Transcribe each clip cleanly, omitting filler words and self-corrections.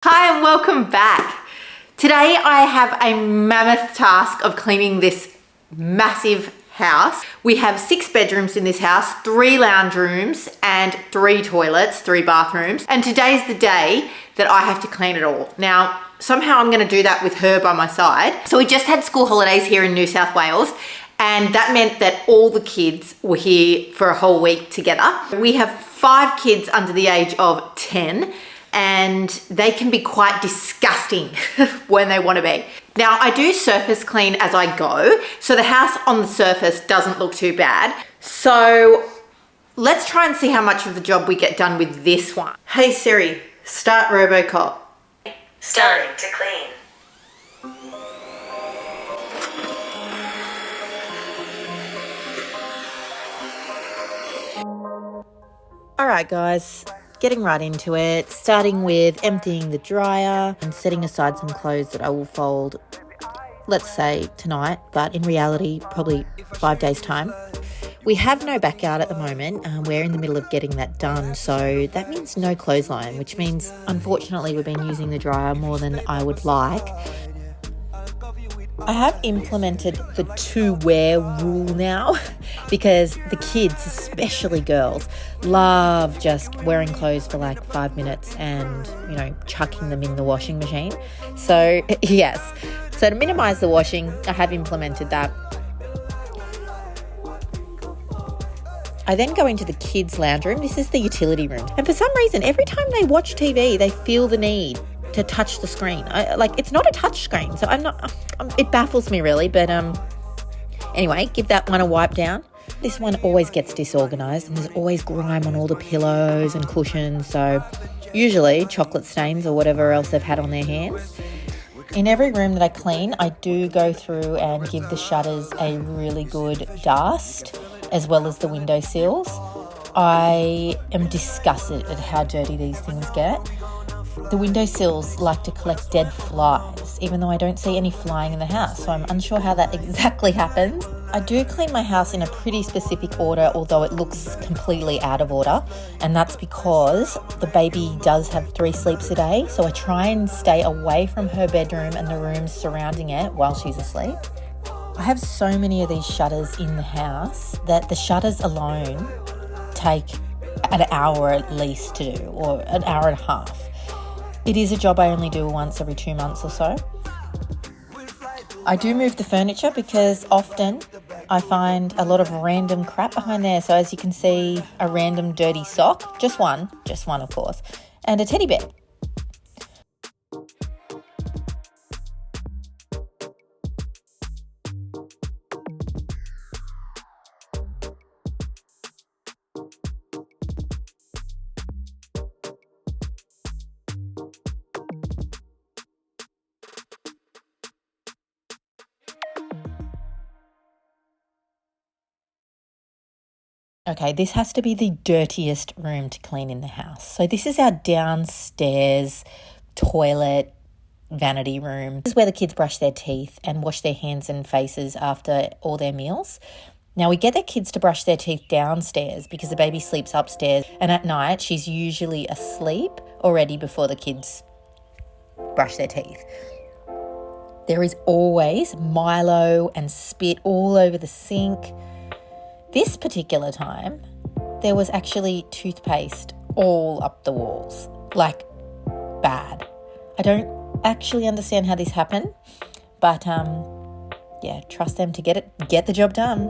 Hi and welcome back. Today I have a mammoth task of cleaning this massive house. We have 6 bedrooms in this house, 3 lounge rooms and 3 toilets, 3 bathrooms. And today's the day that I have to clean it all. Now, somehow I'm gonna do that with her by my side. So we just had school holidays here in New South Wales, and that meant that all the kids were here for a whole week together. We have 5 kids under the age of 10. And they can be quite disgusting when they want to be. Now, I do surface clean as I go, so the house on the surface doesn't look too bad. So let's try and see how much of the job we get done with this one. Hey Siri, start RoboCop. Starting to clean. All right, guys. Getting right into it, starting with emptying the dryer and setting aside some clothes that I will fold, let's say tonight, but in reality, probably 5 days' time. We have no backyard at the moment. We're in the middle of getting that done, so that means no clothesline, which means, unfortunately, we've been using the dryer more than I would like. I have implemented the 2-wear rule now because the kids, especially girls, love just wearing clothes for like 5 minutes and, you know, chucking them in the washing machine. So, yes. So to minimize the washing, I have implemented that. I then go into the kids' lounge room. This is the utility room. And for some reason, every time they watch TV, they feel the need to touch the screen. It's not a touch screen, so it baffles me really, but anyway, give that one a wipe down. This one always gets disorganized and there's always grime on all the pillows and cushions, so usually chocolate stains or whatever else they've had on their hands. In every room that I clean, I do go through and give the shutters a really good dust, as well as the windowsills. I am disgusted at how dirty these things get. The windowsills like to collect dead flies, even though I don't see any flying in the house, so I'm unsure how that exactly happens. I do clean my house in a pretty specific order, although it looks completely out of order, and that's because the baby does have 3 sleeps a day, so I try and stay away from her bedroom and the rooms surrounding it while she's asleep. I have so many of these shutters in the house that the shutters alone take an hour at least to do, or an hour and a half. It is a job I only do once every 2 months or so. I do move the furniture because often I find a lot of random crap behind there. So as you can see, a random dirty sock, just one of course, and a teddy bear. Okay, this has to be the dirtiest room to clean in the house. So this is our downstairs toilet vanity room. This is where the kids brush their teeth and wash their hands and faces after all their meals. Now, we get the kids to brush their teeth downstairs because the baby sleeps upstairs, and at night she's usually asleep already before the kids brush their teeth. There is always Milo and spit all over the sink. This particular time, there was actually toothpaste all up the walls, like bad. I don't actually understand how this happened, but yeah, trust them to get the job done.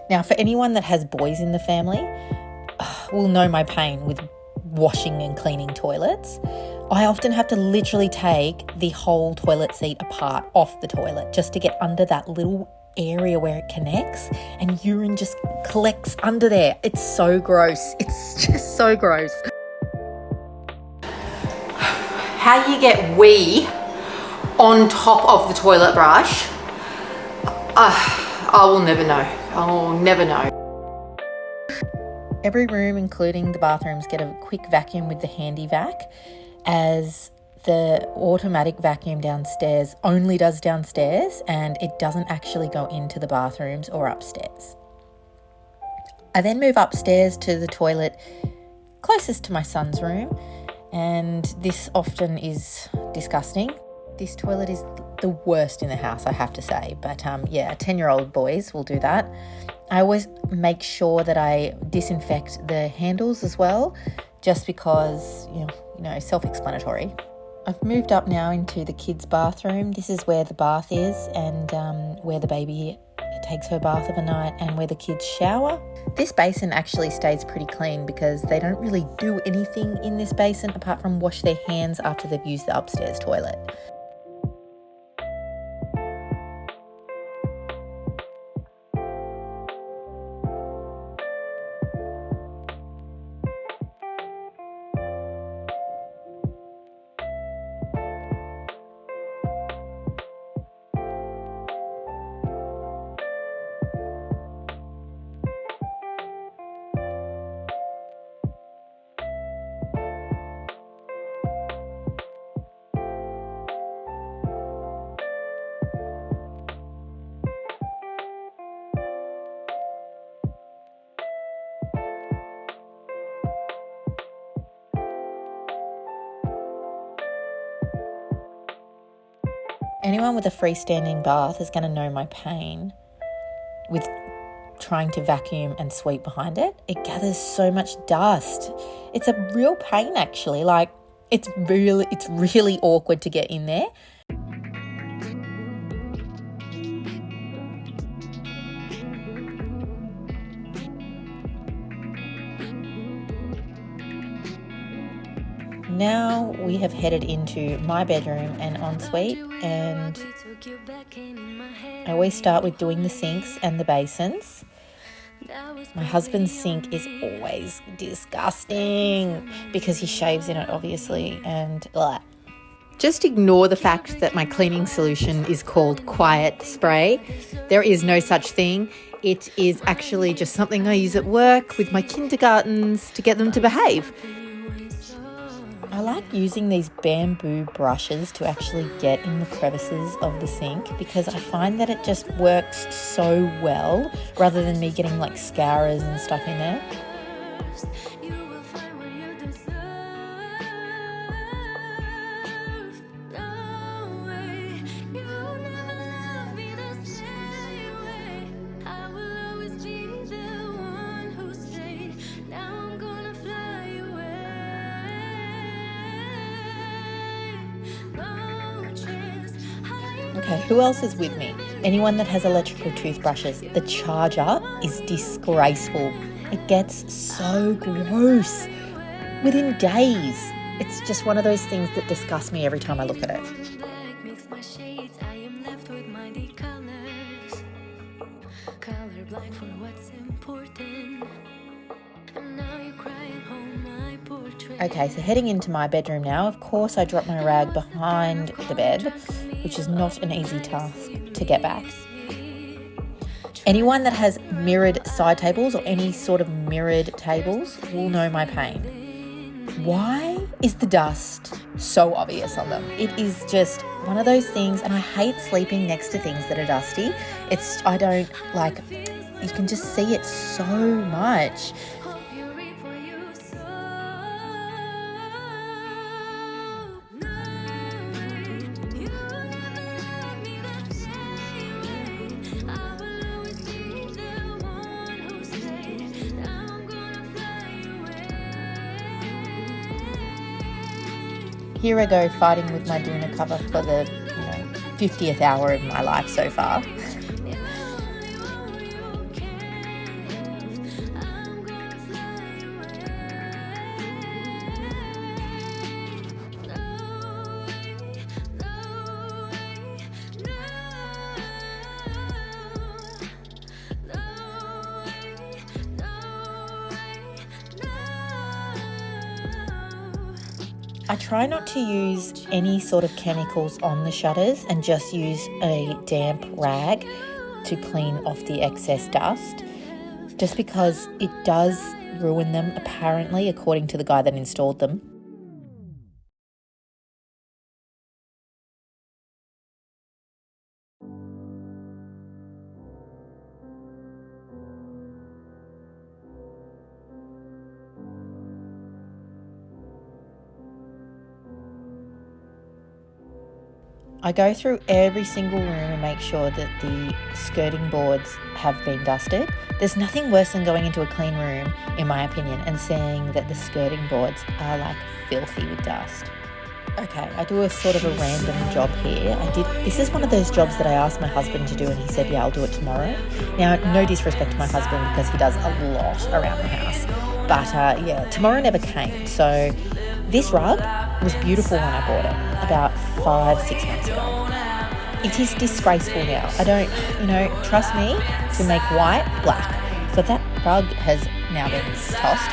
Now, for anyone that has boys in the family, will know my pain with washing and cleaning toilets. I often have to literally take the whole toilet seat apart off the toilet just to get under that little area where it connects, and urine just collects under there. It's so gross. It's just so gross. How you get wee on top of the toilet brush, I will never know. I will never know. Every room, including the bathrooms, get a quick vacuum with the handy vac, as the automatic vacuum downstairs only does downstairs and it doesn't actually go into the bathrooms or upstairs. I then move upstairs to the toilet closest to my son's room, and this often is disgusting. This toilet is the worst in the house, I have to say, but 10-year-old boys will do that. I always make sure that I disinfect the handles as well, just because, self-explanatory. I've moved up now into the kids' bathroom. This is where the bath is and where the baby takes her bath of a night and where the kids shower. This basin actually stays pretty clean because they don't really do anything in this basin apart from wash their hands after they've used the upstairs toilet. Anyone with a freestanding bath is going to know my pain with trying to vacuum and sweep behind it. It gathers so much dust. It's a real pain, actually. Like, it's really awkward to get in there. Now we have headed into my bedroom and ensuite, and I always start with doing the sinks and the basins. My husband's sink is always disgusting because he shaves in it, obviously, and blah. Just ignore the fact that my cleaning solution is called Quiet Spray. There is no such thing. It is actually just something I use at work with my kindergartens to get them to behave. I like using these bamboo brushes to actually get in the crevices of the sink because I find that it just works so well rather than me getting like scourers and stuff in there. Okay, who else is with me? Anyone that has electrical toothbrushes. The charger is disgraceful. It gets so gross within days. It's just one of those things that disgusts me every time I look at it. Okay, so heading into my bedroom now. Of course, I drop my rag behind the bed, which is not an easy task to get back. Anyone that has mirrored side tables or any sort of mirrored tables will know my pain. Why is the dust so obvious on them? It is just one of those things, and I hate sleeping next to things that are dusty. You can just see it so much. Here I go fighting with my doona cover for the 50th hour of my life so far. I try not to use any sort of chemicals on the shutters and just use a damp rag to clean off the excess dust. just because it does ruin them, apparently, according to the guy that installed them. I go through every single room and make sure that the skirting boards have been dusted. There's nothing worse than going into a clean room, in my opinion, and seeing that the skirting boards are like filthy with dust. Okay, I do a sort of a random job here. This is one of those jobs that I asked my husband to do and he said, yeah, I'll do it tomorrow. Now, no disrespect to my husband because he does a lot around the house. But yeah, tomorrow never came. So this rug was beautiful when I bought it about 5-6 months ago. It is disgraceful now. I don't, trust me to make white black. So that rug has now been tossed.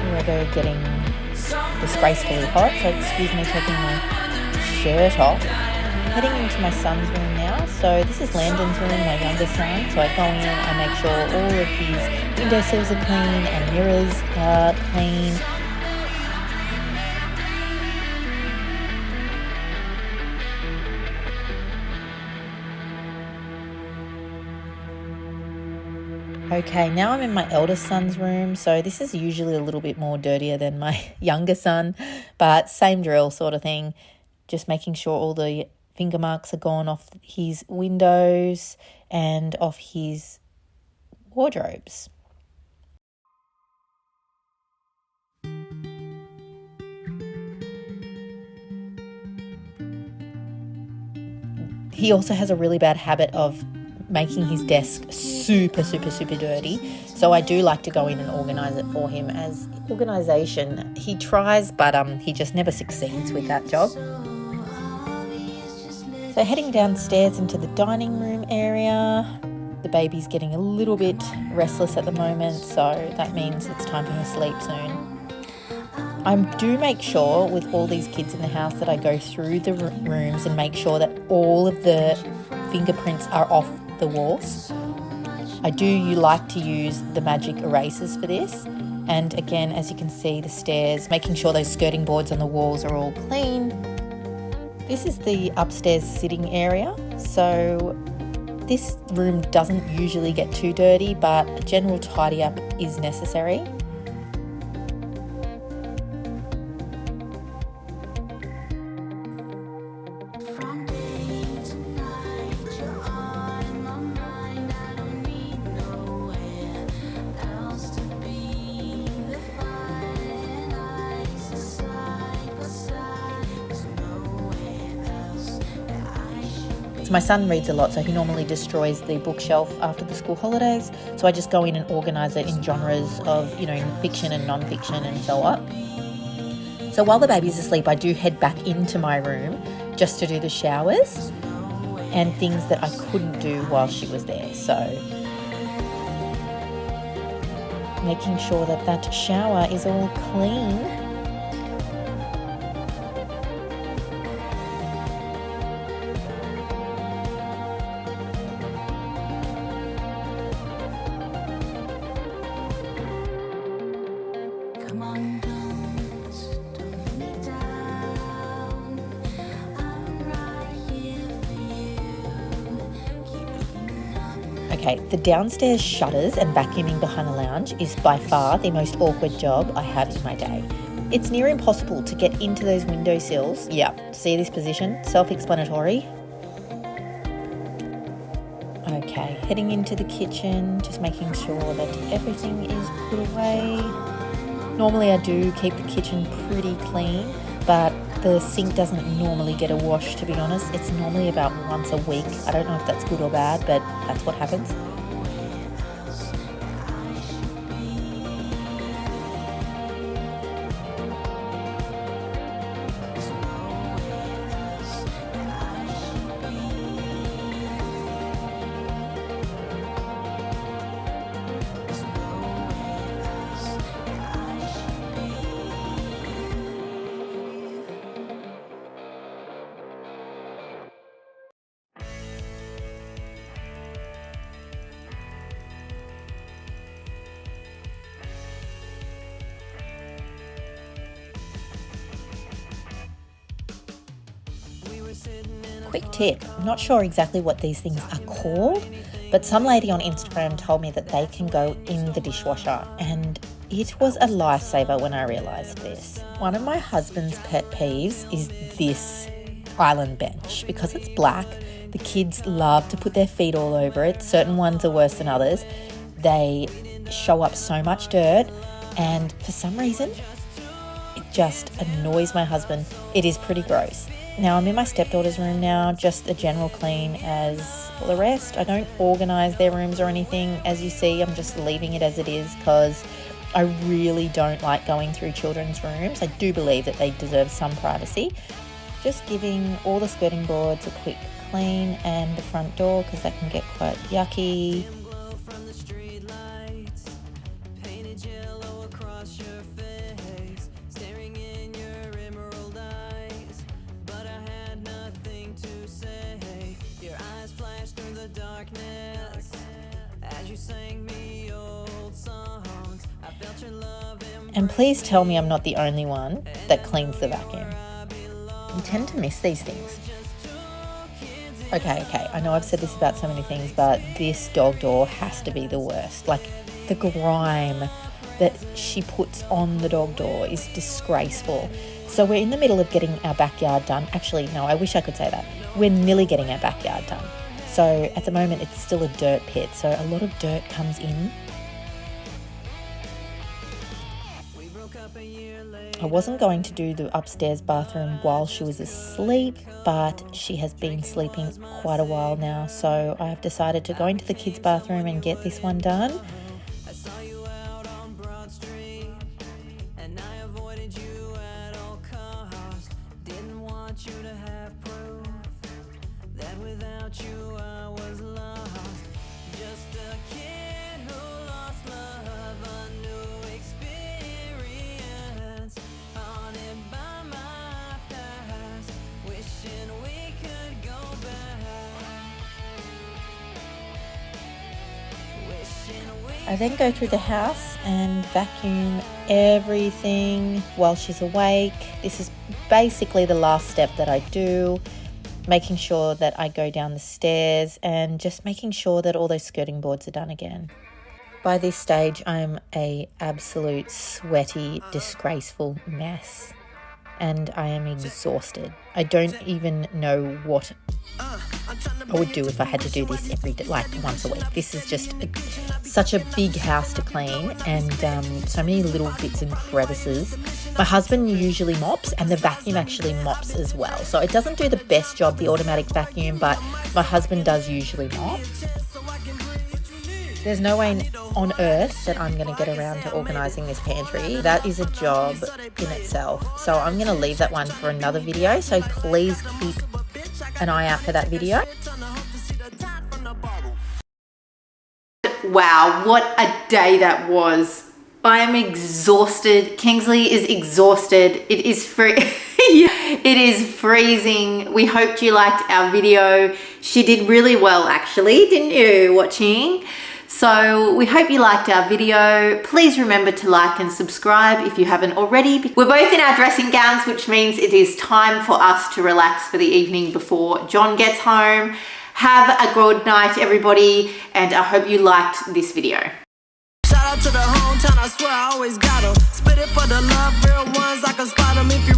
Here I go getting disgracefully hot, so excuse me taking my shirt off. Heading into my son's room now. So this is Landon's room, my youngest son. So I go in, I make sure all of his window sills are clean and mirrors are clean. Okay, now I'm in my eldest son's room. So this is usually a little bit more dirtier than my younger son, but same drill sort of thing. Just making sure all the finger marks are gone off his windows and off his wardrobes. He also has a really bad habit of making his desk super dirty. So I do like to go in and organise it for him. As organisation, he tries, but he just never succeeds with that job. So heading downstairs into the dining room area. The baby's getting a little bit restless at the moment, so that means it's time for her to sleep soon. I do make sure with all these kids in the house that I go through the rooms and make sure that all of the fingerprints are off the walls. I do like to use the magic erasers for this. And again, as you can see, the stairs, making sure those skirting boards on the walls are all clean. This is the upstairs sitting area. So this room doesn't usually get too dirty, but a general tidy up is necessary. So my son reads a lot, so he normally destroys the bookshelf after the school holidays. So I just go in and organise it in genres of, fiction and non-fiction and so on. So while the baby's asleep, I do head back into my room just to do the showers and things that I couldn't do while she was there. So making sure that that shower is all clean. Okay, the downstairs shutters and vacuuming behind the lounge is by far the most awkward job I have in my day. It's near impossible to get into those windowsills. Yeah, see this position? Self-explanatory. Okay, heading into the kitchen, just making sure that everything is put away. Normally I do keep the kitchen pretty clean, but the sink doesn't normally get a wash, to be honest. It's normally about once a week. I don't know if that's good or bad, but that's what happens. quick tip. I'm not sure exactly what these things are called, but some lady on Instagram told me that they can go in the dishwasher, and it was a lifesaver when I realised this. One of my husband's pet peeves is this island bench. Because it's black, the kids love to put their feet all over it. Certain ones are worse than others. They show up so much dirt, and for some reason, it just annoys my husband. It is pretty gross. Now I'm in my stepdaughter's room now, just a general clean as the rest. I don't organise their rooms or anything. As you see, I'm just leaving it as it is because I really don't like going through children's rooms. I do believe that they deserve some privacy. Just giving all the skirting boards a quick clean and the front door because that can get quite yucky. And please tell me I'm not the only one that cleans the vacuum. You tend to miss these things. Okay, I know I've said this about so many things, but this dog door has to be the worst. Like, the grime that she puts on the dog door is disgraceful. So we're in the middle of getting our backyard done. Actually, no, I wish I could say that. We're nearly getting our backyard done. So at the moment, it's still a dirt pit, so a lot of dirt comes in. I wasn't going to do the upstairs bathroom while she was asleep, but she has been sleeping quite a while now, so I have decided to go into the kids' bathroom and get this one done. I then go through the house and vacuum everything while she's awake. This is basically the last step that I do, making sure that I go down the stairs and just making sure that all those skirting boards are done again. By this stage, I'm an absolute sweaty, disgraceful mess, and I am exhausted. I don't even know what I would do if I had to do this every day, like once a week. This is just such a big house to clean, and so many little bits and crevices. My husband usually mops, and the vacuum actually mops as well. So it doesn't do the best job, the automatic vacuum, but my husband does usually mop. There's no way on earth that I'm going to get around to organising this pantry. That is a job in itself. So I'm going to leave that one for another video. So please keep an eye out for that video. Wow, what a day that was. I am exhausted. Kingsley is exhausted. It is it is freezing. We hoped you liked our video. She did really well, actually, didn't you, watching? So we hope you liked our video. Please remember to like and subscribe if you haven't already. We're both in our dressing gowns, which means it is time for us to relax for the evening before John gets home. Have a good night, everybody, and I hope you liked this video. Shout out to the hometown, I swear I always got 'em. Spit it for the love, real ones, I can spot 'em if you